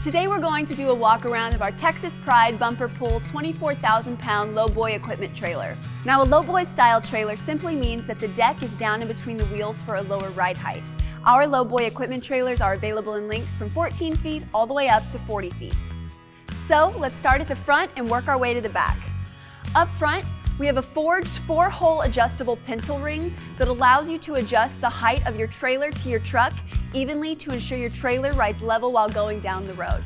Today we're going to do a walk around of our Texas Pride Bumper Pull 24,000-pound Lowboy equipment trailer. Now, a Lowboy style trailer simply means that the deck is down in between the wheels for a lower ride height. Our Lowboy equipment trailers are available in lengths from 14 feet all the way up to 40 feet. So let's start at the front and work our way to the back. Up front, we have a forged 4-hole adjustable pintle ring that allows you to adjust the height of your trailer to your truck evenly to ensure your trailer rides level while going down the road.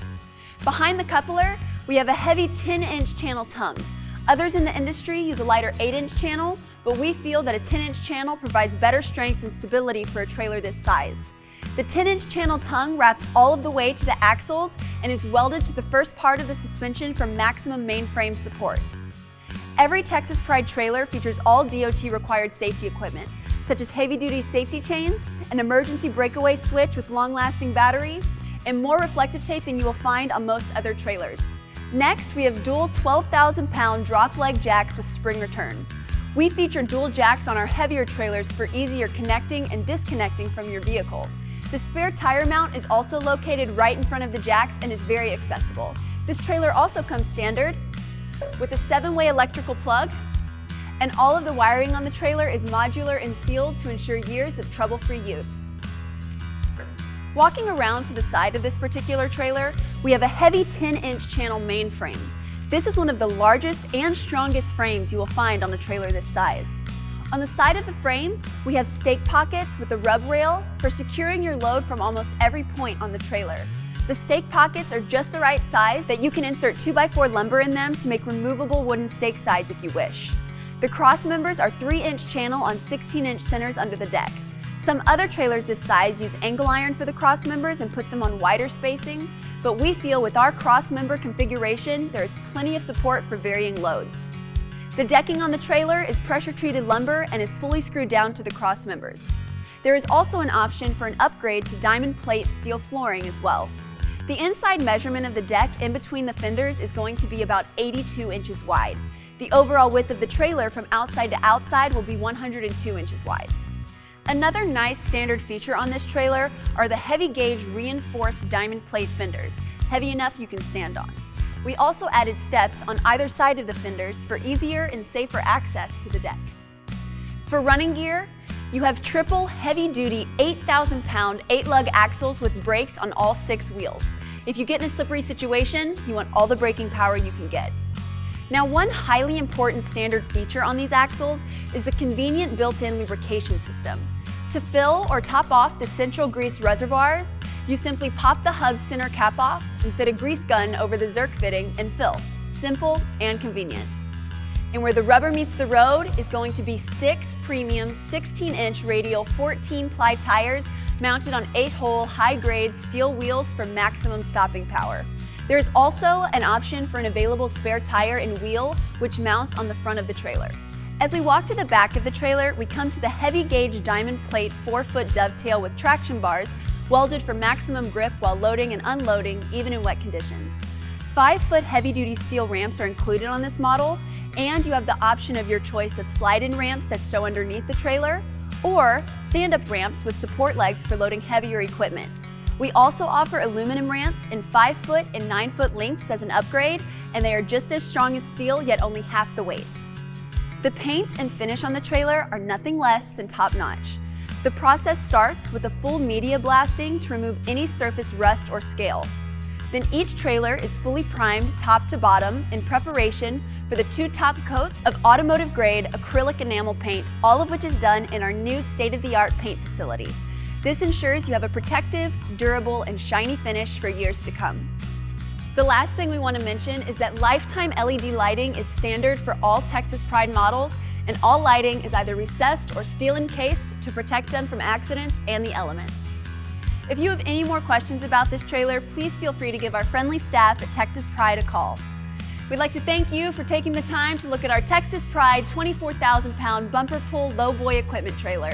Behind the coupler, we have a heavy 10-inch channel tongue. Others in the industry use a lighter 8-inch channel, but we feel that a 10-inch channel provides better strength and stability for a trailer this size. The 10-inch channel tongue wraps all of the way to the axles and is welded to the first part of the suspension for maximum mainframe support. Every Texas Pride trailer features all DOT-required safety equipment, such as heavy-duty safety chains, an emergency breakaway switch with long-lasting battery, and more reflective tape than you will find on most other trailers. Next, we have dual 12,000-pound drop leg jacks with spring return. We feature dual jacks on our heavier trailers for easier connecting and disconnecting from your vehicle. The spare tire mount is also located right in front of the jacks and is very accessible. This trailer also comes standard with a 7-way electrical plug, and all of the wiring on the trailer is modular and sealed to ensure years of trouble-free use. Walking around to the side of this particular trailer, we have a heavy 10-inch channel mainframe. This is one of the largest and strongest frames you will find on a trailer this size. On the side of the frame, we have stake pockets with a rub rail for securing your load from almost every point on the trailer. The stake pockets are just the right size that you can insert 2x4 lumber in them to make removable wooden stake sides if you wish. The cross members are 3-inch channel on 16-inch centers under the deck. Some other trailers this size use angle iron for the cross members and put them on wider spacing, but we feel with our cross member configuration, there is plenty of support for varying loads. The decking on the trailer is pressure-treated lumber and is fully screwed down to the cross members. There is also an option for an upgrade to diamond plate steel flooring as well. The inside measurement of the deck in between the fenders is going to be about 82 inches wide. The overall width of the trailer from outside to outside will be 102 inches wide. Another nice standard feature on this trailer are the heavy gauge reinforced diamond plate fenders, heavy enough you can stand on. We also added steps on either side of the fenders for easier and safer access to the deck. For running gear, you have triple heavy-duty 8,000-pound 8-lug axles with brakes on all 6 wheels. If you get in a slippery situation, you want all the braking power you can get. Now, one highly important standard feature on these axles is the convenient built-in lubrication system. To fill or top off the central grease reservoirs, you simply pop the hub's center cap off and fit a grease gun over the Zerk fitting and fill. Simple and convenient. And where the rubber meets the road is going to be 6 premium 16-inch radial 14-ply tires mounted on 8-hole high-grade steel wheels for maximum stopping power. There is also an option for an available spare tire and wheel, which mounts on the front of the trailer. As we walk to the back of the trailer, we come to the heavy-gauge diamond plate 4-foot dovetail with traction bars welded for maximum grip while loading and unloading, even in wet conditions. 5-foot heavy-duty steel ramps are included on this model, and you have the option of your choice of slide-in ramps that stow underneath the trailer, or stand-up ramps with support legs for loading heavier equipment. We also offer aluminum ramps in 5-foot and 9-foot lengths as an upgrade, and they are just as strong as steel, yet only half the weight. The paint and finish on the trailer are nothing less than top-notch. The process starts with a full media blasting to remove any surface rust or scale. Then each trailer is fully primed top to bottom in preparation for the 2 top coats of automotive-grade acrylic enamel paint, all of which is done in our new state-of-the-art paint facility. This ensures you have a protective, durable, and shiny finish for years to come. The last thing we want to mention is that lifetime LED lighting is standard for all Texas Pride models, and all lighting is either recessed or steel encased to protect them from accidents and the elements. If you have any more questions about this trailer, please feel free to give our friendly staff at Texas Pride a call. We'd like to thank you for taking the time to look at our Texas Pride 24,000-pound bumper pull Lowboy equipment trailer.